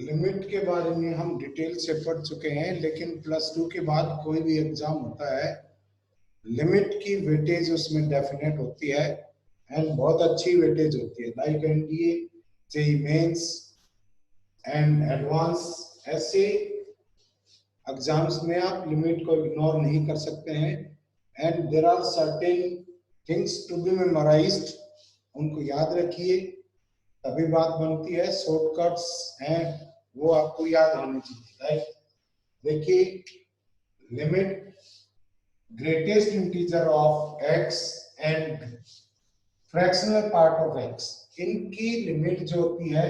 Limit के बारे में हम डिटेल से पढ़ चुके हैं, लेकिन +2 के बाद कोई भी एग्जाम होता है, लिमिट की वेटेज उसमें डेफिनेट होती है एंड बहुत अच्छी वेटेज होती है। Like NDA, JEE mains and advance, ऐसे एग्जाम्स में आप लिमिट को इग्नोर नहीं कर सकते हैं। And there are certain things to be memorised, उनको याद रखिए, तभी बात बनती है। शॉर्टकट्स हैं वो आपको याद होने चाहिए। राइट, देखिए, limit greatest integer of x and fractional part of x, इनकी लिमिट जो होती है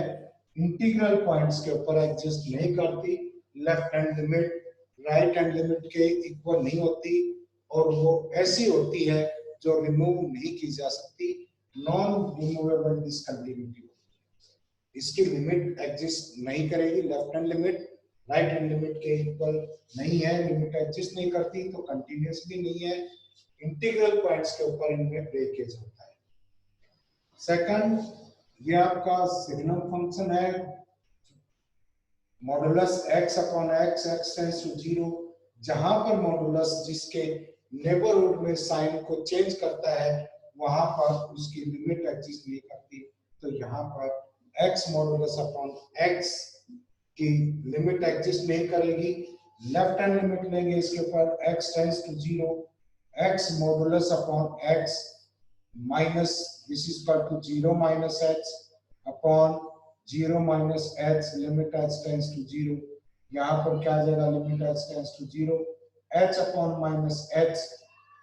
इंटीग्रल पॉइंट्स के ऊपर एग्जिस्ट नहीं करती। Left hand limit right hand limit के इक्वल नहीं होती, और वो ऐसी होती है जो रिमूव नहीं की जा सकती, नॉन रिमूवेबल डिसकंटिन्यूटी। इसकी लिमिट एग्जिस्ट नहीं करेगी। Left hand limit right hand limit के इक्वल नहीं है, लिमिट एग्जिस्ट नहीं करती, तो कंटिन्यूस भी नहीं है। इंटीग्रल पॉइंट्स के ऊपर इनमें ब्रेकेज होता है। सेकंड, ये आपका सिग्नम फंक्शन है, modulus x upon x, x tends to 0, जहां पर मॉडुलस जिसके नेबरहुड में साइन को चेंज करता है वहां पर उसकी लिमिट एग्जिस्ट नहीं करती। तो यहाँ पर x मॉडुलस अपॉन x की लिमिट एग्जिस्ट नहीं करेगी। लेफ्ट हैंड लिमिट लेंगे इसके ऊपर, x tends to 0, x modulus upon x minus this is equal to 0 minus h upon 0 minus h, limit h tends to 0। यहाँ पर क्या आ जाएगा, limit h tends to 0, h upon minus h।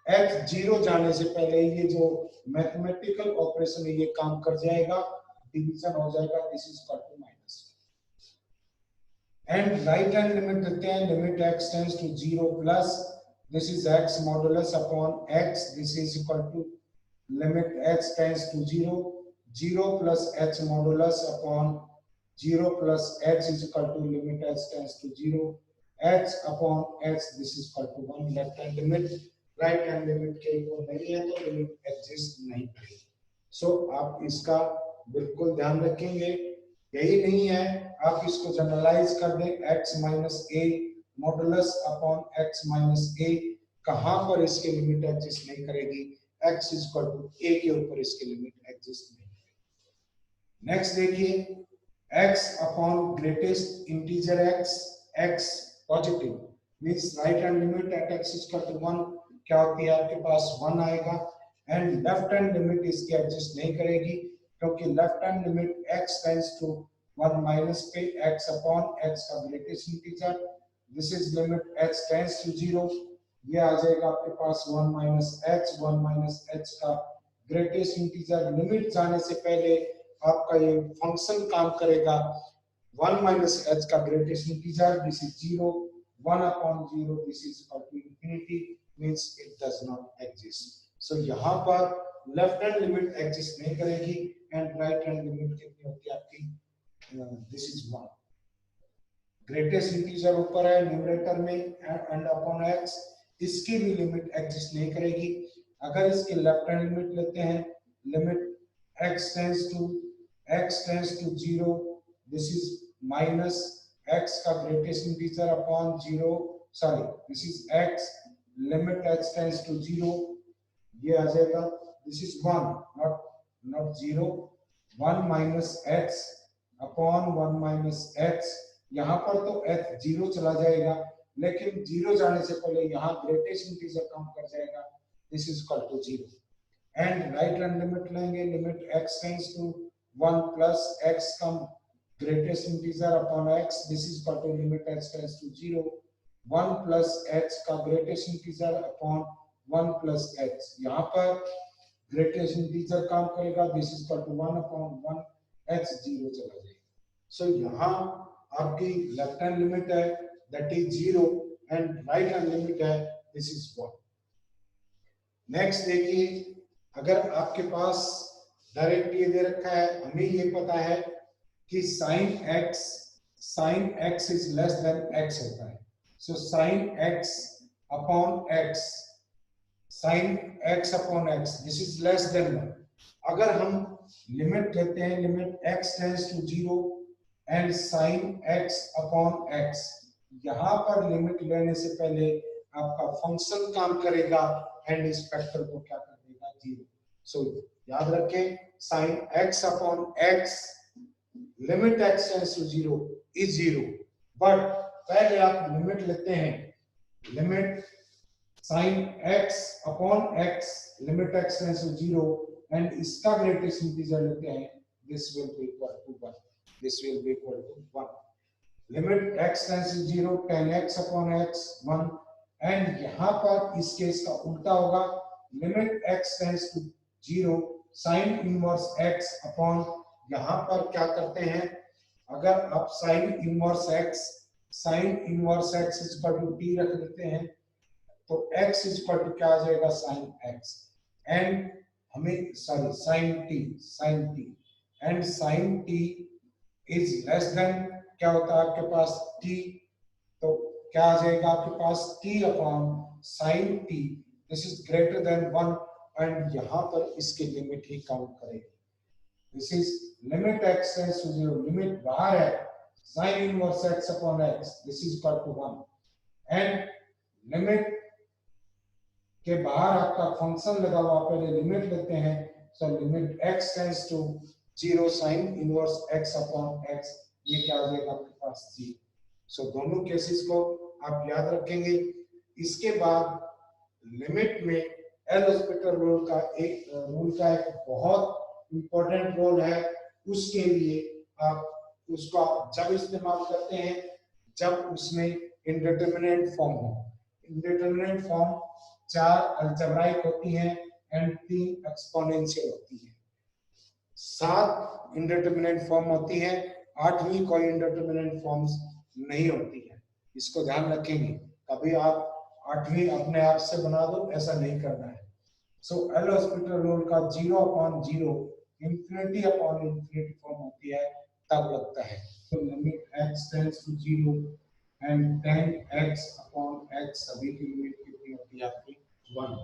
h 0 जाने से पहले ये जो मैथमेटिकल ऑपरेशन है ये काम कर जाएगा, डिवीजन हो जाएगा, this is equal to minus. And right hand limit देते हैं, limit x tends to 0 plus this is x modulus upon x, this is equal to limit h tends to 0, 0 plus h modulus upon 0 plus h is equal to limit h tends to 0, h upon h, this is equal to 1। Left hand limit right hand limit के equal नहीं है तो limit exist नहीं करेगी। सो आप इसका बिल्कुल ध्यान रखेंगे। यही नहीं है, आप इसको जनरलाइज कर दें, x minus a modulus upon x minus a, कहां पर इसकी लिमिट एग्जिस्ट नहीं करेगी, x is equal to a के ऊपर इसकी लिमिट एग्जिस्ट नहीं करेगी। नेक्स्ट देखिए, x upon greatest integer x positive means right hand limit at x is equal to 1 क्या होती है, आपके पास 1 आएगा। एंड लेफ्ट हैंड लिमिट इसकी एग्जिस्ट नहीं करेगी, क्योंकि left hand limit x tends to 1 minus पे x अपॉन x का greatest integer, this is limit h tends to 0, ये आ जाएगा आपके पास 1 माइनस h का ग्रेटेस्ट इंटीजर। लिमिट जाने से पहले आपका ये फंक्शन काम करेगा, 1 माइनस h का greatest integer, this is 0, 1 upon 0, this is equal to infinity, means it does not exist. So यहाँ पर लेफ्ट हैंड लिमिट एग्जिस्ट नहीं करेगी एंड राइट हैंड लिमिट कितनी होती है आपकी, दिस इज 1। ग्रेटेस्ट इंटीजर ऊपर है न्यूमरेटर में एंड अपॉन x, इसकी भी लिमिट एग्जिस्ट नहीं करेगी। अगर इसके लेफ्ट हैंड लिमिट लेते हैं, limit x tends to 0, this is minus x का greatest integer upon 0, sorry this is x, limit x tends to 0, ये आ जाएगा, this is 1 not 0, 1 minus x upon 1 minus x। यहाँ पर तो h 0 चला जाएगा, लेकिन 0 जाने से पहले यहाँ ग्रेटेस्ट इंटीजर काम कर जाएगा, this is equal to 0। And right hand limit लेंगे, limit x tends to 1 plus x का greatest integer upon x, this is equal to limit h tends to 0, 1 plus h का greatest integer upon 1 plus h। यहाँ पर greatest integer काम करेगा, this is equal to 1 upon 1, h 0 चला जाएगा। So यहाँ आपकी लेफ्ट हैंड लिमिट है that is 0 and right hand limit है दिस इज 1। नेक्स्ट देखिए, अगर आपके पास डायरेक्ट ये दे रखा है, हमें ये पता है कि sine x is less than x होता है। So sine x upon x this is less than 1। अगर हम लिमिट लेते हैं, limit x tends to 0, and sine x upon x. यहां पर लिमिट लेने से पहले आपका फंक्शन काम करेगा एंड इस फैक्टर को क्या कर देगा, जीरो। सो याद रखें, sine x upon x, limit x tends to zero is zero. But पहले आप लिमिट लेते हैं, limit sine x upon x, limit x tends to zero and इसका ग्रेटेस्ट इंटीजर लेते हैं, this will be equal to 1, this will be equal to 1। Limit x tends to 0, tan x upon x 1 and यहां पर इस case का उल्टा होगा, limit x tends to 0 sin inverse x upon, यहां पर क्या करते हैं, अगर आप sin inverse x is equal to t रख देते हैं तो x इज इक्वल टू क्या आ जाएगा, sin x एंड हमें sorry sin t and sin t is less then, क्या होता है आपके पास t, तो क्या आ जाएगा आपके पास t upon sin t, this is greater than 1 and यहां पर इसकी लिमिट ही काउंट करेगी। This is limit x tends to 0, limit बाहर है sin inverse x upon x, this is equal to 1 and limit के बाहर आपका फंक्शन लगा हुआ, पहले लिमिट लेते हैं, so limit x tends to 0 sin inverse x upon x, ये क्या आ जाएगा आपके पास जी। सो दोनों केसेस को आप याद रखेंगे। इसके बाद लिमिट में एल हॉस्पिटल रूल का एक बहुत इंपॉर्टेंट रोल है, उसके लिए आप उसको जब इस्तेमाल करते हैं जब उसमें इनडिटरमिनेट फॉर्म हो। इनडिटरमिनेट फॉर्म 4 अलजेब्राइक होती हैं एंड 3 एक्सपोनेंशियल होती है। 7 इंडिटरमिनेट फॉर्म होती है, 8वीं कोई इंडिटरमिनेट फॉर्म्स नहीं होती है, इसको ध्यान रखेंगे। कभी आप 8वीं अपने आप से बना दो, ऐसा नहीं करना है। सो एल हॉस्पिटल रूल का 0 upon 0 infinity upon infinity form होती है, तब लगता है। तो limit x tends to 0 and tan x upon x, सभी की लिमिट कितनी होती है आपकी, 1।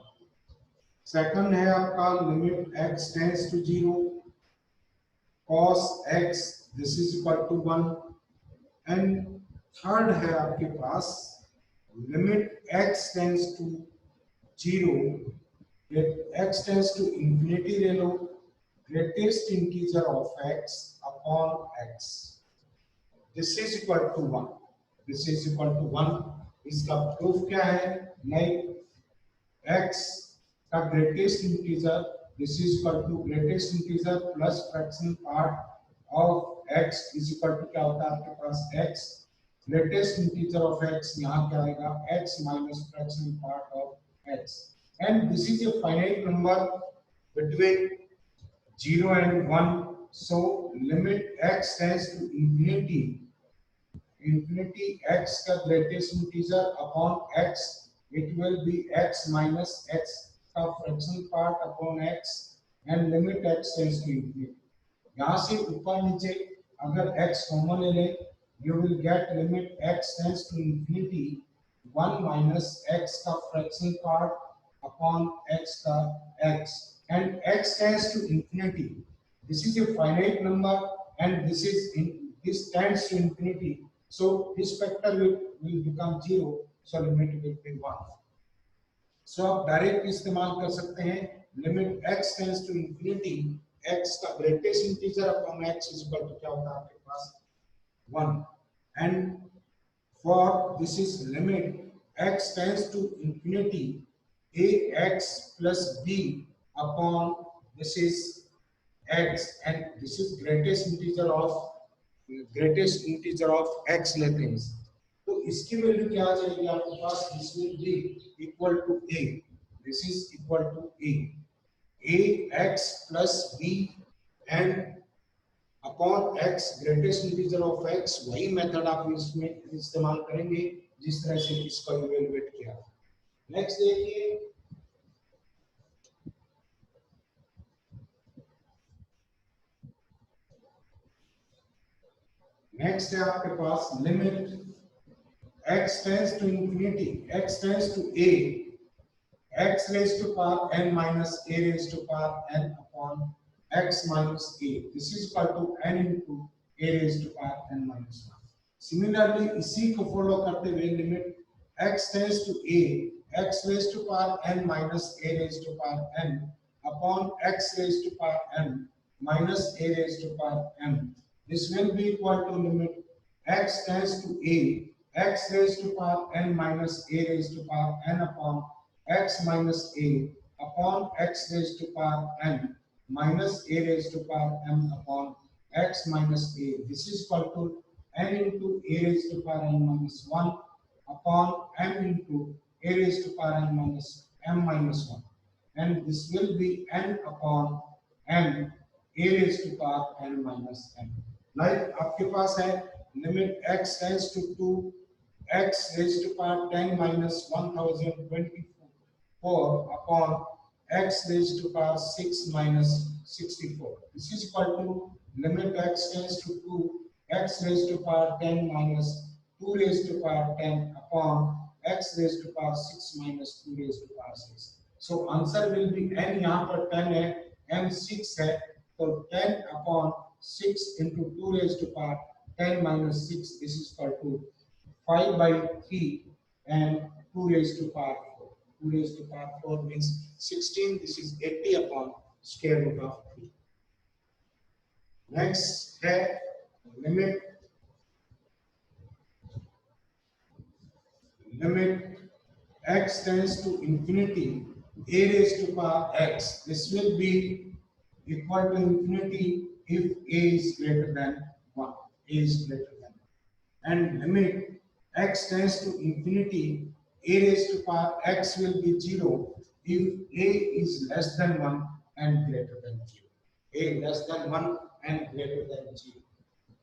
सेकंड है आपका limit x tends to 0 cos x, this is equal to 1 and third है आपके पास limit x tends to 0, x tends to infinity ले लो, greatest integer of x upon x, this is equal to 1, this is equal to 1। इसका proof क्या है, like x का greatest integer, this is equal to greatest integer plus fraction part of x is equal to क्या होता है आपके पास x, greatest integer of x यहाँ क्या आएगा, x minus fraction part of x and this is a finite number between 0 and 1, so limit x tends to infinity x का greatest integer upon x, it will be x minus x का fraction part upon x and limit x tends to infinity. यहां से ऊपर नीचे अगर x common ले ले, you will get limit x tends to infinity 1 minus x का fraction part upon x का x and x tends to infinity, this is a finite number and this tends to infinity, so this factor will become 0, so limit will be 1। So आप direct इस्तेमाल कर सकते हैं, limit x tends to infinity, x का greatest integer upon x is equal to क्या होता है आपके पास, 1 and for this is limit x tends to infinity ax plus b upon this is x and this is greatest integer of x लेते हैं, तो इसकी वैल्यू क्या आ जाएगी आपके पास, this will be equal to a, this is equal to a x plus b and upon x greatest integer of x, वही मेथड आप इसमें इस्तेमाल करेंगे जिस तरह से इसका इवैल्यूएट किया। नेक्स्ट देखिए, नेक्स्ट है आपके पास limit x tends to infinity, x tends to a, x raised to power n minus a raised to power n upon x minus a, this is equal to n into a raised to power n minus 1. Similarly, इसी को follow करते हुए limit x tends to a x raised to power n minus a raised to power n upon x raised to power n minus a raised to power m. This will be equal to limit x tends to a x raised to power n minus a raised to power n upon x minus a upon x raised to power n minus a raised to power m upon x minus a. This is equal to n into a raised to power n minus 1 upon m into a raised to power n minus m minus 1. And this will be n upon m a raised to power n minus m. Like आपके पास है limit x tends to 2 x raised to power 10 minus 1024 upon x raised to power 6 minus 64. This is equal to limit x tends to 2 x raised to power 10 minus 2 raised to power 10 upon x raised to power 6 minus 2 raised to power 6. So answer will be n यहाँ पर 10 है m 6 है तो 10 upon 6 into 2 raised to power 10 minus 6. This is equal to 5 by 3 and 2 raised to power 4. 2 raised to power 4 means 16. This is 80 upon square root of 3. Next है limit x tends to infinity a raised to power x. This will be equal to infinity if a is greater than 1. A is greater than 1. And limit x tends to infinity a raised to power x will be 0 if a is less than 1 and greater than 0. A less than 1 and greater than 0.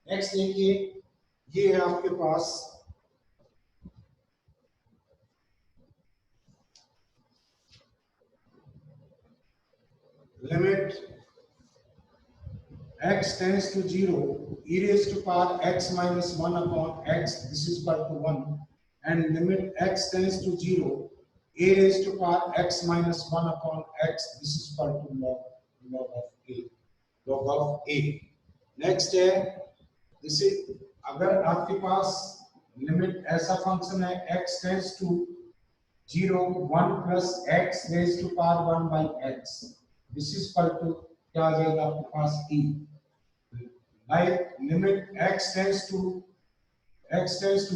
Next देखिए ये है आपके पास limit x tends to 0 e raised to power x minus 1 upon x. This is equal to 1. And limit x tends to 0 a raised to power x minus 1 upon x. This is equal to log of a. Log of a. Next है this is अगर आपके पास limit ऐसा function है x tends to 0 1 plus x raised to power 1 by x. This is equal to क्या आ जाएगा आपके पास e. Like limit x tends to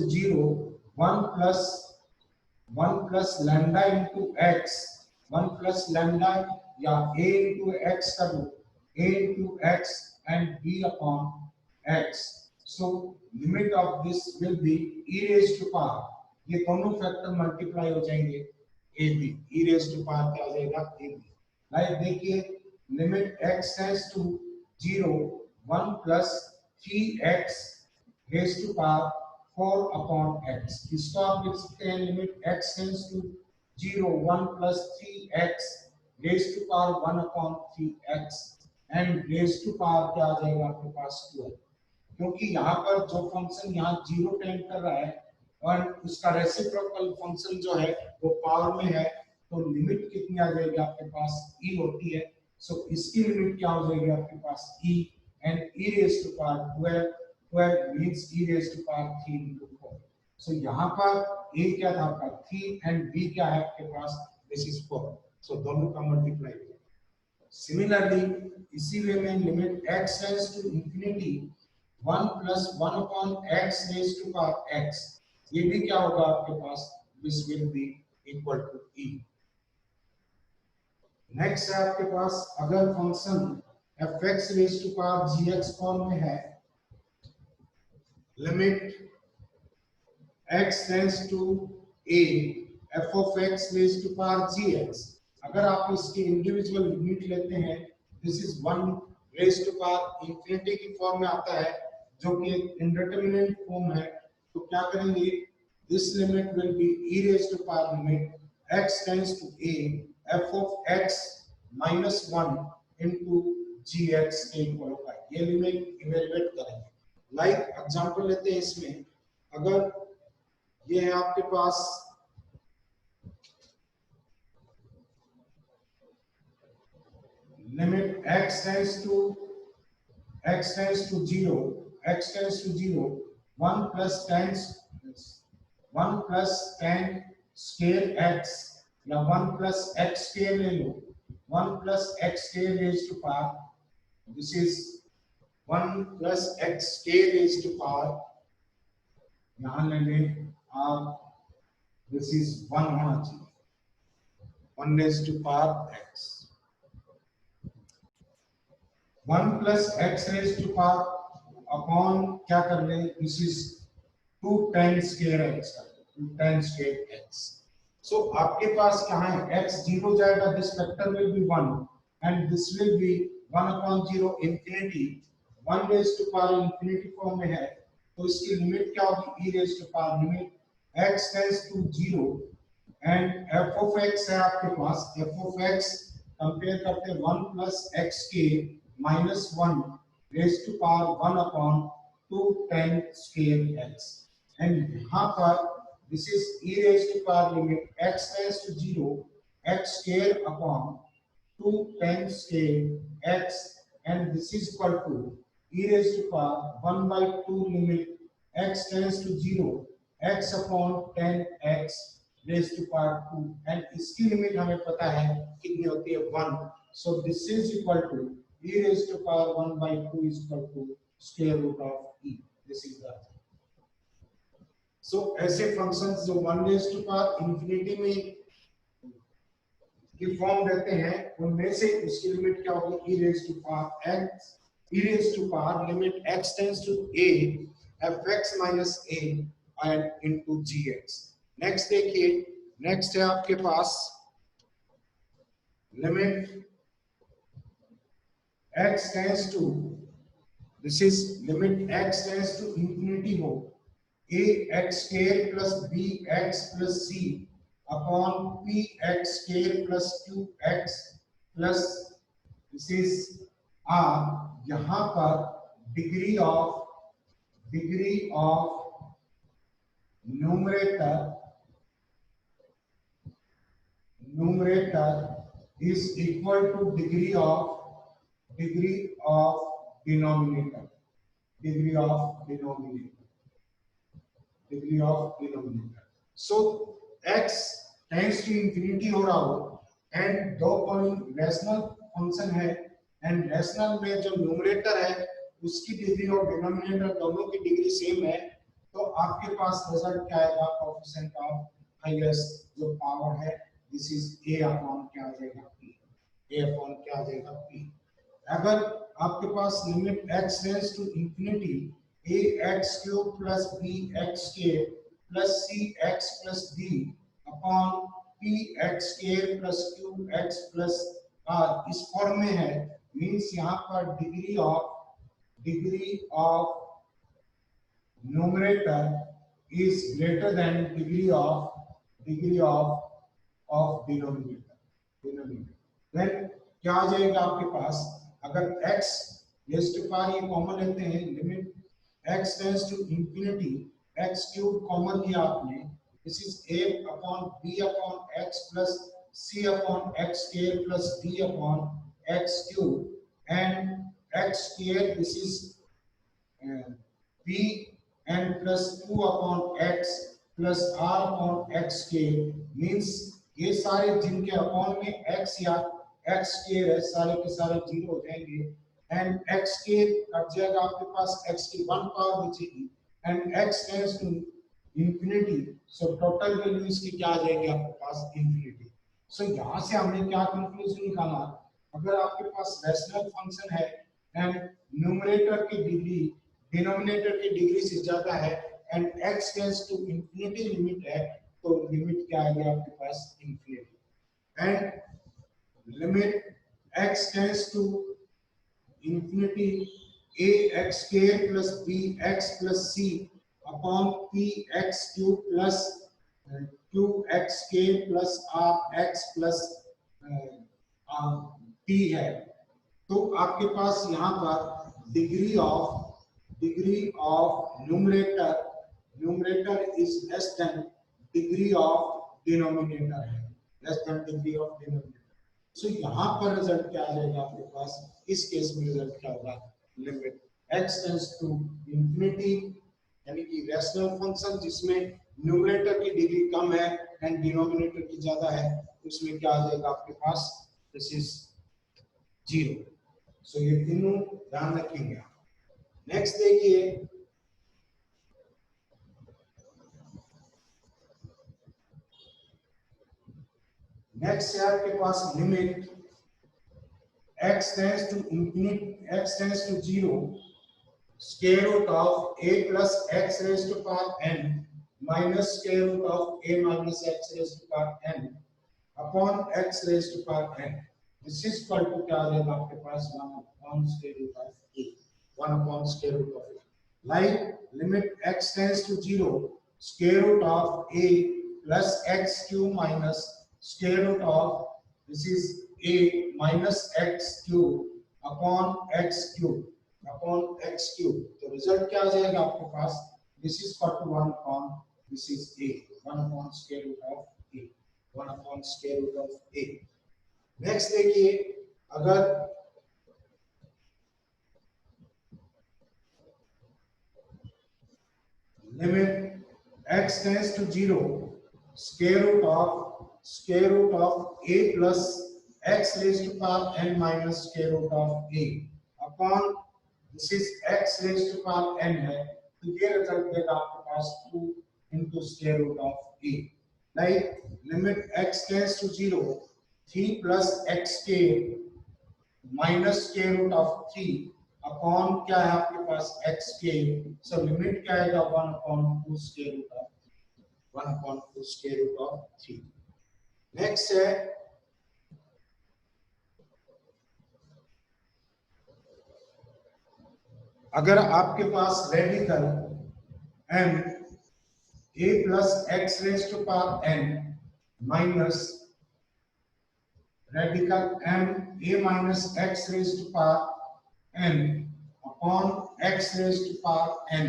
0 1 plus lambda into x 1 plus lambda या a into x कर लो a into x and b upon x. So limit of this will be e raised to power ये दोनों factor multiply हो जाएंगे ab e raised to power क्या आ जाएगा ab. Like देखिए limit x tends to 0 1 plus 3x raised to power 4 upon x. इसको आप लिख सकते हैं limit x tends to 0 1 plus 3x raised to power 1 upon 3x and raised to power क्या आ जाएगा आपके पास 12. क्योंकि यहाँ पर जो फंक्शन यहाँ 0 टेंड कर रहा है और उसका रेसिप्रोकल फंक्शन जो है वो पावर में है तो लिमिट कितनी आ जाएगी आपके पास e होती है. सो इसकी लिमिट क्या हो जाएगी आपके पास e and e raised to power 12 means e raised to power 3 into 4. सो यहाँ पर a क्या था आपका 3 and b क्या है आपके पास this is 4. सो दोनों का मल्टीप्लाई हो जाएगा. सिमिलरली इसी वे में limit x tends to infinity 1 plus 1 upon x raised to power x. ये भी क्या होगा आपके पास this will be equal to e. Next है आपके पास अगर function fx raised to power gx form में है limit x tends to a f of x raised to power gx. अगर आप इसकी इंडिविजुअल लिमिट लेते हैं this is 1 raised to power infinity की फॉर्म में आता है जो कि एक इंडिटरमिनेट फॉर्म है तो क्या करेंगे this limit will B e raised to power limit x tends to a f of x minus 1 into gx के इक्वल होगा. ये लिमिट इवैल्यूएट करेंगे. लाइक एग्जांपल लेते हैं इसमें अगर ये है आपके पास limit x tends to 0 x tends to 0, 1 plus 10 1 plus 10 scale x या 1 plus x scale ले लो, 1 plus x scale raised to power, this is 1 plus x scale raised to power, यहाँ ले लें आप, this is 1 होना चाहिए, 1 raised to power x, 1 plus x raised to power upon क्या कर ले, this is 2 10 square x, 2 10 square x. So आपके पास क्या है, x 0 जाएगा, this factor will be 1 and this will be 1 upon 0 infinity, 1 raise to power infinity form में है, तो इसकी लिमिट क्या होगी, e raise to power limit x tends to 0 and f of x है आपके पास, f ऑफ x कंपेयर करते हैं 1 प्लस x के minus 1 raised to power 1 upon 2 10 square x, and यहाँ पर this is e raised to power limit x tends to 0, x square upon 2 10 square x, and this is equal to e raised to power 1 by 2 limit x tends to 0, x upon 10 x raised to power 2, and इसकी limit हमें पता है कितनी होती है 1, so this is equal to e raised to power 1 by 2 is equal to square root of e. This is the answer. So ऐसे functions जो 1 raised to power infinity में की फॉर्म देते हैं, उनमें से उसकी लिमिट क्या होगी, e raised to power x, e raised to power limit x tends to a fx minus a and into gx. Next देखिए, नेक्स्ट है आपके पास limit x tends to, this is limit x tends to infinity हो, a x square plus b x plus c upon p x square plus q x plus, this is r, यहाँ पर degree of numerator is equal to degree of denominator, degree of denominator. So x tends to infinity हो रहा हो and दो कोई rational function है, and rational में जो न्यूमरेटर है उसकी डिग्री और डिनोमिनेटर दोनों की डिग्री सेम है, तो आपके पास रिजल्ट क्या आएगा, कोएफिशिएंट ऑफ हाईएस्ट जो पावर है, दिस इज a अपॉन क्या आ जाएगा p, a अपॉन क्या आ जाएगा p. अगर आपके पास limit x tends to infinity ax cube plus bx square plus cx plus d upon px square plus qx plus r इस फॉर्म में है, मींस यहाँ पर degree of numerator is greater than degree of denominator. Then क्या आ जाएगा आपके पास, अगर x रेज़ टू पावर ये कॉमन लेते हैं, limit x tends to infinity x cube common लिया आपने, this is a upon b upon x plus c upon x square plus d upon x cube and x square, this is b and plus 2 upon x plus r upon x square, means ये सारे जिनके upon में x या x square है सारे के सारे zero हो जाएंगे, एंड x स्क्वायर कट जाएगा, आपके पास x की 1 पावर बचेगी and x tends to infinity, so total value इसकी क्या आ जाएगी आपके पास इंफिनिटी. सो यहाँ से हमने क्या कंक्लूजन निकाला, अगर आपके पास रैशनल फंक्शन है एंड न्यूमरेटर की डिग्री डिनोमिनेटर की डिग्री से ज्यादा है and x tends to infinity limit है, तो लिमिट क्या आएगी आपके पास infinity. And limit x tends to infinity ax square plus bx plus c upon px cube plus qx square plus rx plus t है, तो आपके पास यहाँ पर degree of numerator is less than degree of denominator है, less than degree of denominator. So यहाँ पर result क्या आ जाएगा आपके पास, इस केस में रिजल्ट क्या होगा, limit x tends to infinity, यानी कि रैशनल फंक्शन जिसमें न्यूमरेटर की डिग्री कम है एंड डिनोमिनेटर की ज्यादा है, उसमें क्या आ जाएगा आपके पास, दिस इज 0। सो ये तीनों ध्यान रखेंगे। नेक्स्ट देखिए, नेक्स्ट है आपके पास limit x tends to infinity, x tends to 0, square root of a plus x raised to power n minus square root of a minus x raised to power n upon x raised to power n. This is equal to क्या आ जाएगा आपके पास 1 upon square root of a, 1 upon square root of a. Like limit x tends to 0, square root of a plus x cube minus square root of, this is a minus x cube upon x cube तो result क्या आ जाएगा आपके पास, this is equal to 1 upon, this is a 1 upon square root of a, 1 upon square root of a. Next देखिए, अगर limit x tends to 0, square root of a plus x raised to power n minus square root of a upon, this is x raised to power n है, तो ये result देगा आपके पास 2 into square root of a. Like limit x tends to 0, 3 plus xk minus square root of 3 upon क्या है आपके पास xk, so limit क्या आएगा 1 upon 2 square root of 1 upon 2 square root of 3. Next है अगर आपके पास radical m a plus x raised to power n minus radical m a minus x raised to power n upon x raised to power n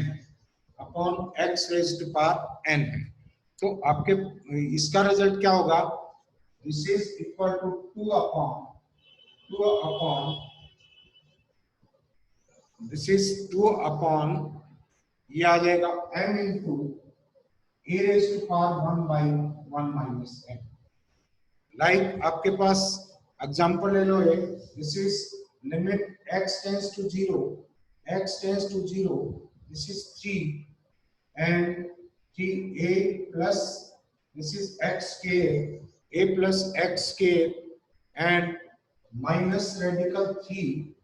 है, तो आपके इसका result क्या होगा, this is equal to 2 upon this is 2 upon ये आ जाएगा m into a raised to power 1 by 1 minus m. Like आपके पास एग्जांपल ले लो एक, this is limit x tends to 0, this is 3 and 3a plus, this is x square, a plus x square and minus radical 3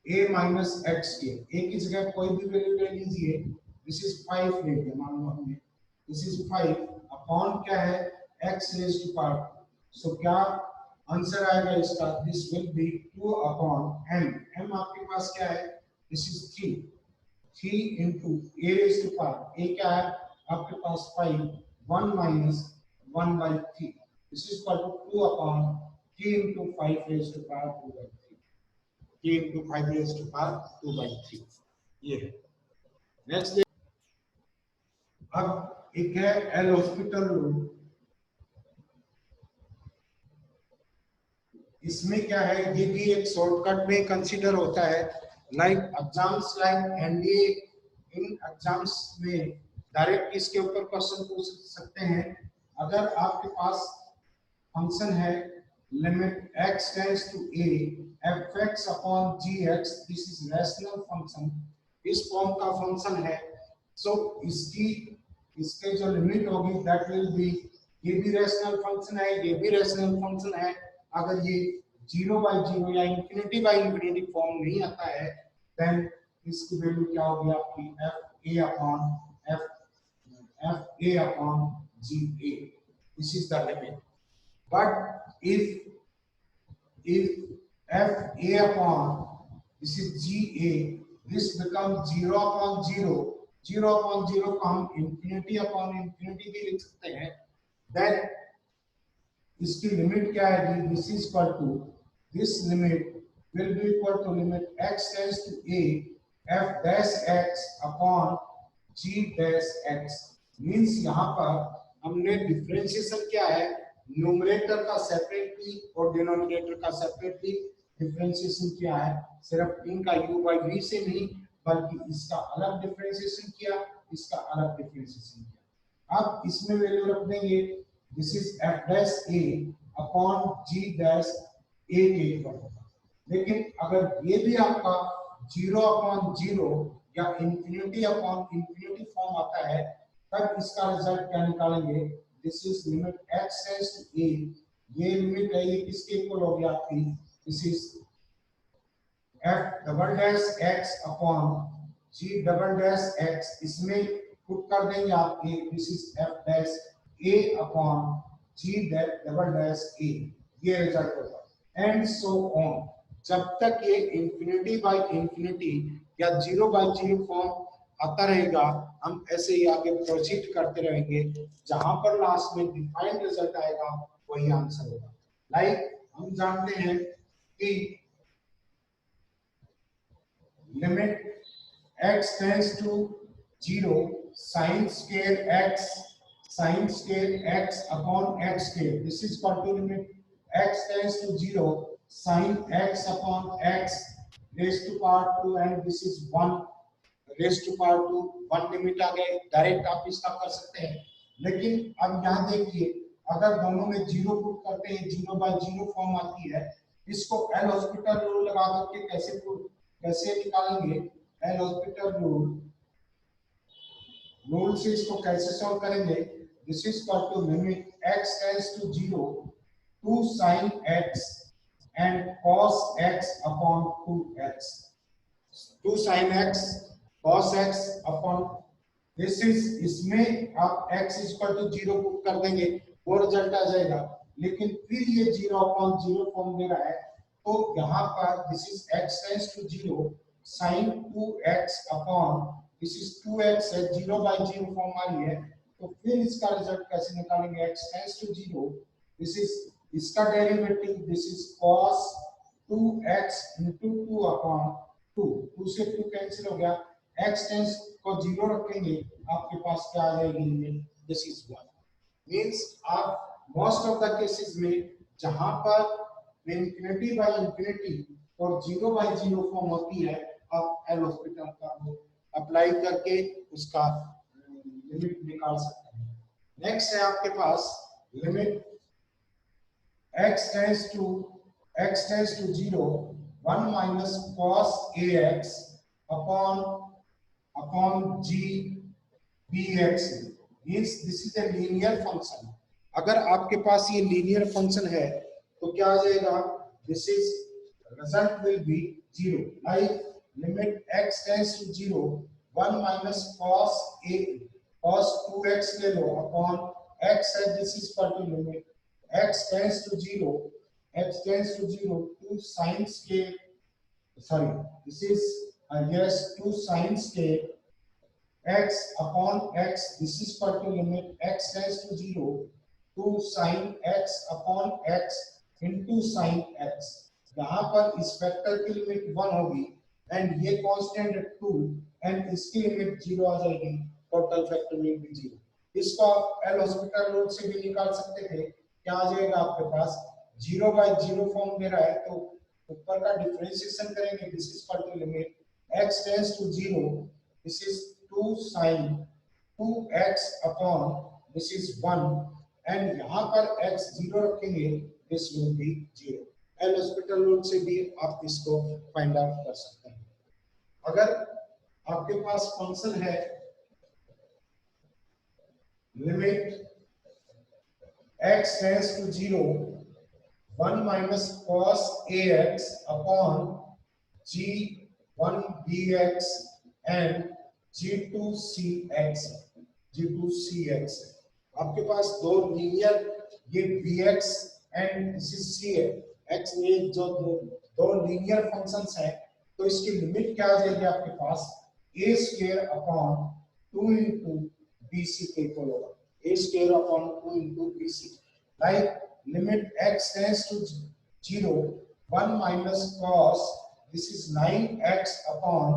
a minus x square, a की जगह कोई भी value ले लीजिए, this is 5 ले लिया मान लो हमने, this is 5 अपॉन क्या है x raised to power, सो क्या आंसर आएगा इसका, this will B 2 upon m आपके पास क्या है, this is 3 into a raised to power, a क्या है आपके पास 5, 1 minus 1 by 3, this is equal to 2 upon 3 into 5 raised to power 2 by 3, 3 into 5 raised to power 2 by 3, ये है। नेक्स्ट अब एक है एल हॉस्पिटल रूल, इसमें क्या है, ये भी एक शॉर्टकट में कंसीडर होता है, लाइक एग्जाम्स लाइक एनडीए, इन एग्जाम्स में डायरेक्ट इसके ऊपर क्वेश्चन पूछ सकते हैं। अगर आपके पास फंक्शन है limit x tends to a fx upon gx, this is rational function, इस फॉर्म का फंक्शन है, सो इसके जो लिमिट होगी दैट विल बी, ये भी रैशनल फंक्शन है, ये भी रैशनल फंक्शन है, अगर ये 0 by 0 या इंफिनिटी बाय इंफिनिटी फॉर्म नहीं आता है, देन इसकी वैल्यू क्या होगी आपकी f a upon ga, this is the limit. But if f a upon, this is ga, this becomes 0 upon 0, 0 upon 0 को हम इंफिनिटी अपॉन इंफिनिटी भी लिख सकते हैं, देन इसकी लिमिट क्या है, this is equal to, this limit will be equal to limit x tends to a f dash x upon g dash x, means यहां पर हमने डिफरेंशिएशन क्या है, न्यूमरेटर का सेपरेटली और डिनोमिनेटर का सेपरेटली डिफरेंशिएशन किया है, सिर्फ इनका u by v से नहीं बल्कि इसका अलग डिफरेंशिएशन किया, इसका अलग डिफरेंशिएशन किया। अब इसमें वैल्यू रख देंगे, this is f dash a upon g dash a के इक्वल होगा। लेकिन अगर ये भी आपका 0 अपॉन 0 या इंफिनिटी अपॉन इंफिनिटी फॉर्म आता है, तब इसका रिजल्ट क्या निकालेंगे, this is limit x tends to a, ये लिमिट है ये किसके इक्वल हो गया आपकी, this is f double dash x upon g double dash x, इसमें पुट कर देंगे आप a, this is f dash a upon g double dash a, ये रिजल्ट होगा। एंड सो ऑन, जब तक ये इंफिनिटी बाय इंफिनिटी या 0 बाय 0 फॉर्म आता रहेगा, हम ऐसे ही आगे प्रोसीड करते रहेंगे, जहां पर लास्ट में डिफाइंड रिजल्ट आएगा वही आंसर होगा। लाइक हम जानते हैं कि limit x tends to 0 sin square x upon x square, this is equal to limit x tends to 0 sin x upon x raised to power 2 and this is 1 raised to power 2, 1 limit आ गए, direct आप इसका कर सकते हैं। लेकिन अब यहाँ देखिए, अगर दोनों में 0 पुट करते हैं, 0 by 0 फॉर्म आती है, इसको एल हॉस्पिटल रूल लगा करके कैसे निकालेंगे, एल हॉस्पिटल रूल से इसको कैसे सॉल्व करेंगे, this is equal to limit x tends to 0 2 sin x and cos x upon 2x, 2 sin x cos x upon, this is, इसमें आप x इक्वल टू 0 पुट कर देंगे, वो रिजल्ट आ जाएगा। लेकिन फिर ये 0 अपॉन 0 फॉर्म दे रहा है, तो यहाँ पर this is x tends to 0 sin 2x upon, this is 2x है, 0 by 0 फॉर्म आ रही है, तो फिर इसका रिजल्ट कैसे निकालेंगे, x tends to 0, this is इसका derivative, this is cos 2x into 2 upon 2, 2 से 2 कैंसिल हो गया, x टेंड्स को 0 रखेंगे, आपके पास क्या आ जाएगी लिमिट, दिस इज 1। मींस आप मोस्ट ऑफ द केसेस में जहां पर इंफिनिटी बाय इंफिनिटी और 0 by 0 फॉर्म होती है, आप एल हॉस्पिटल का अप्लाई करके उसका लिमिट निकाल सकते हैं। नेक्स्ट है आपके पास limit x tends to 0 1 minus cos ax upon g bx, means this is a linear function। अगर आपके पास ये लीनियर फंक्शन है तो क्या आ जाएगा, this is result will be 0, like limit x tends to 0 1 minus cos 2x ले लो अपॉन x है, this is equal to limit x tends to 0 2 sin square, sorry, this is yes 2 sin square x upon x, this is equal to limit x tends to 0 2 sin x upon x into sin x। यहाँ पर इस vector की limit 1 होगी and ये constant है 2 and इसकी limit 0 आ जाएगी, total factor will be 0। इसको आप एल हॉस्पिटल रूल से भी निकाल सकते थे, क्या आ जाएगा आपके पास, 0 by 0 फॉर्म दे रहा है तो ऊपर का डिफरेंशिएशन करेंगे, this is equal to limit x tends to 0, this is 2 sin 2x upon this is 1 and यहाँ पर x 0 रखेंगे, this will be 0। L hospital rule से भी आप इसको फाइंड आउट कर सकते हैं। अगर आपके पास फंक्शन है limit x tends to 0 1 minus cos ax upon g1 bx and g2cx, आपके पास दो लीनियर, ये bx and this is c है, x ये जो दो लीनियर फंक्शंस हैं, तो इसकी लिमिट क्या आ जाएगी आपके पास, a square upon 2 into bc के इक्वल होगा, a square upon 2 into bc, like limit x tends to 0 1 minus cos, this is 9x upon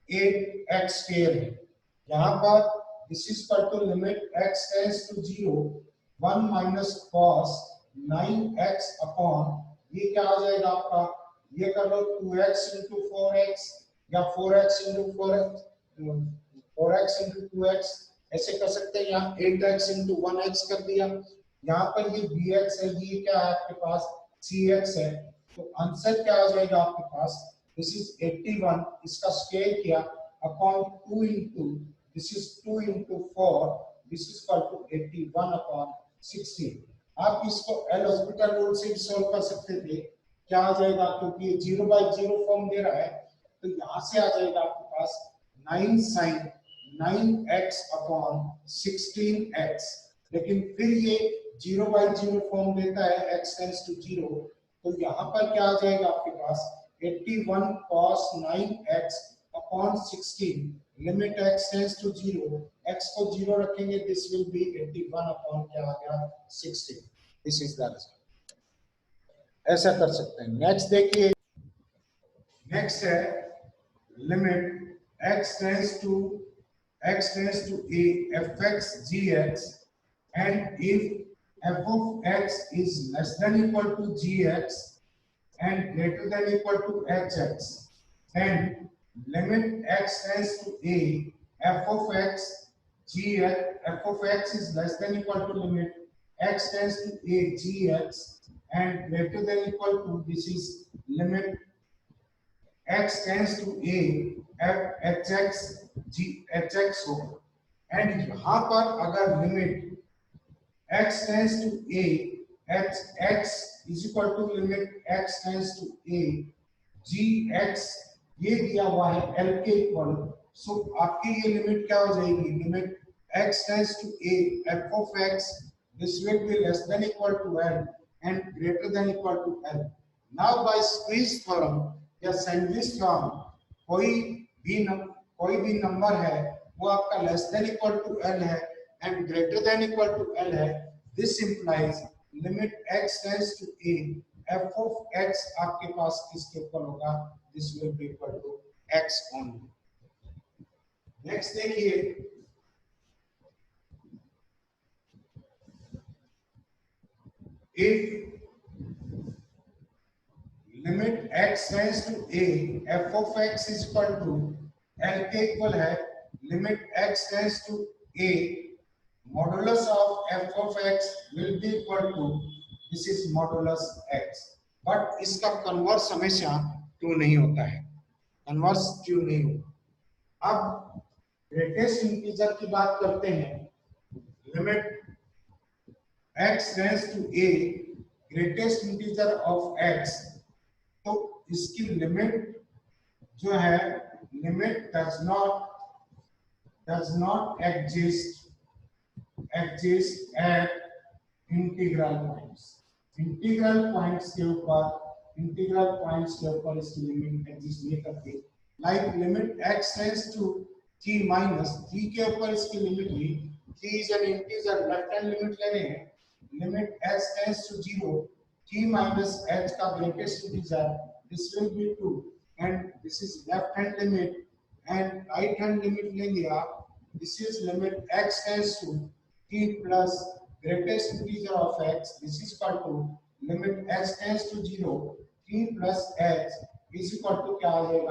8x square, यहाँ पर this is equal to limit x tends to 0 1 minus cos 9x upon, ये क्या आ जाएगा आपका ये कर लो 2x into 4x या 4x into 4x into 2x, ऐसे कर सकते हैं। यहाँ 8x into 1x कर दिया। यहाँ पर ये bx है, ये क्या है आपके पास cx है, तो आंसर क्या आ जाएगा आपके पास, दिस इज 81, इसका स्क्वायर किया upon 2 into this is 2 into 4, this is equal to 81 upon 16। आप इसको एल हॉस्पिटल रूल से भी सॉल्व कर सकते थे, क्या आ जाएगा, क्योंकि ये 0/0 फॉर्म दे रहा है, तो यहां से आ जाएगा आपके पास 9 sin 9x अपॉन 16x। लेकिन फिर ये 0/0 फॉर्म देता है, x टेंड्स टू 0, तो यहाँ पर क्या आ जाएगा आपके पास 81 cos 9x upon 16, limit x tends to 0, x को 0 रखेंगे, दिस विल बी 81 अपॉन क्या आ गया 16। This is the result. ऐसा कर सकते हैं। नेक्स्ट देखिए, नेक्स्ट है limit x tends to a fx gx and if f of x is less than equal to gx and greater than equal to hx, then limit x tends to a f of x is less than equal to limit x tends to a gx and greater than equal to, this is limit x tends to a f hx g hx होगा। And यहाँ पर अगर limit x tends to a x is equal to limit x tends to a gx, ये दिया हुआ है l के equal, सो आपकी ये लिमिट क्या हो जाएगी, limit x tends to a f of x, this will be less than equal to l and greater than equal to l। now by squeeze theorem या सैंडविच थ्योरम, कोई भी number है वो आपका less than equal to l है and greater than equal to l है, this implies limit x tends to a f of x आपके पास किसके इक्वल होगा, this will be equal to x only. Next देखिए, if limit x tends to a f of x is equal to l के इक्वल है, limit x tends to a modulus of f of x will be equal to, this is modulus x, but इसका converse हमेशा true नहीं होता है, converse true नहीं होता। अब ग्रेटेस्ट इंटीजर की बात करते हैं, limit x tends to a greatest integer of x, तो इसकी लिमिट जो है, limit does not exist at integral points के ऊपर इसकी लिमिट एग्जिस्ट नहीं करती। Like limit x tends to 3 minus 3 के ऊपर इसकी लिमिट हुई, 3 is an integer, left hand limit ले रहे हैं, limit x tends to 0, 3 minus h का greatest integer, this will be 2 and this is left hand limit and right hand limit लेंगे आप, this is limit x tends to 3 plus greatest integer of x, this is equal to limit x tends to 0, 3 plus h is equal to क्या आ जाएगा